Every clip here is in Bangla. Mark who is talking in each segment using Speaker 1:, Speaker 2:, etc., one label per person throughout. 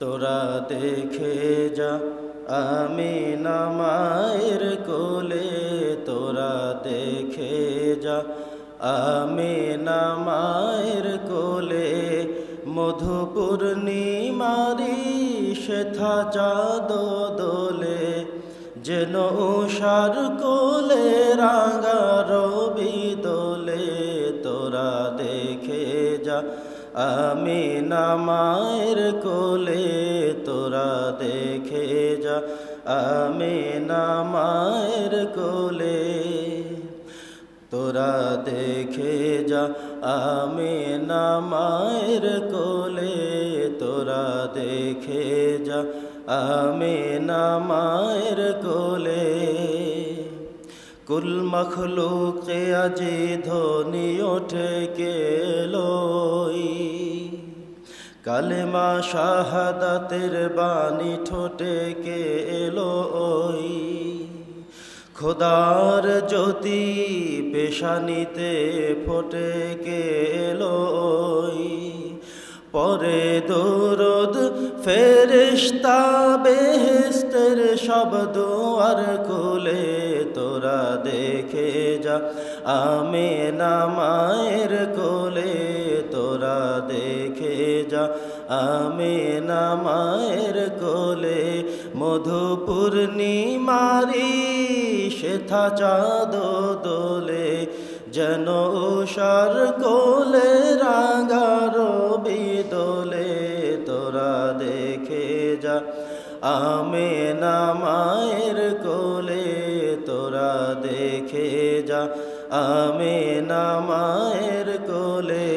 Speaker 1: তোরা দেখে যা আমিনা মায়ের কোলে, তোরা দেখে যা আমিনা মায়ের কোলে, মধু পূর্ণিমারি শেথা চাঁদ দোলে, যেন উষার কোলে রাঙা রবি দোলে। তোরা দেখে যা আমিনা মায়ের কোলে, তোরা দেখে যা আমিনা মায়ের কোলে, তোরা দেখে যা আমিনা মায়ের কোলে, তোরা দেখে যা আমিনা মায়ের কোলে। কুল মখলুকে আজি ধ্বনি ওঠে কেলোই, কালেমা শাহাদাতের বাণী ঠোঁটে কেলোই, খোদার জ্যোতি পেশানিতে ফোটে কেলোই, পরে দরুদ ফেরেশতা বেহেশতের সব দুয়ার খুলে। তোরা দেখে যা আমিনা মায়ের কোলে, তোরা দেখে যা আমিনা মায়ের কোলে, মধু পূর্ণিমারি শেথা চাঁদ দোলে, যেন উষার কোলে রাঙা রবি দোলে। তোরা দেখে যা আমিনা মায়ের কোলে, তোরা দেখে যা আমিনা মায়ের কোলে।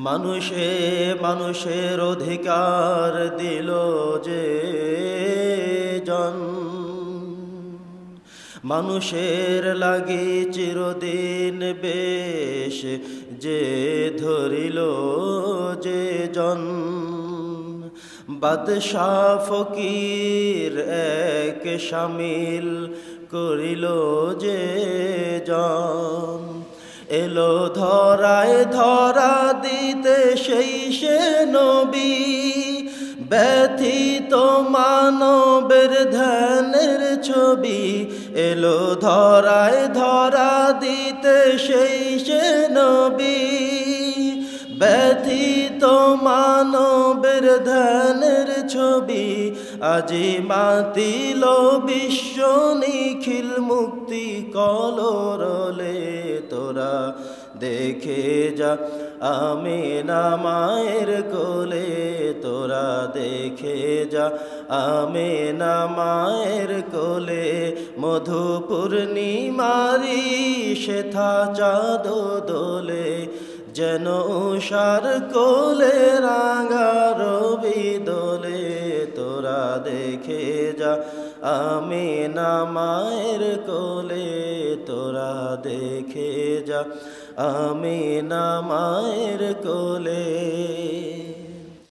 Speaker 1: মানুষে মানুষের অধিকার দিল যে জন, মানুষের লাগি চিরদিন বেশ যে ধরিল যে জন, বাদশাহ ফকির এক শামিল করিল যে জন, এলো ধরায় ধরা দিতে সেই সে নবী, ব্যথিত মানবের ধ্যানের ছবি, এলো ধরায় ধরা দিতে সেই সে নবী, ব্যথিত মানবের ধ্যানের ছবি, আজি মাতিল বিশ্ব নিখিল মুক্তি কলরলে। তোরা দেখে যা আমিনা মায়ের কোলে, তোরা দেখে যা আমিনা মায়ের কোলে, মধু পূর্ণিমারি শেথা চাঁদ দোলে, যেন উষার কোলে রাঙা রবি দোলে। তোরা দেখে যা আমিনা মায়ের কোলে, তোরা দেখে যা আমিনা মায়ের কোলে।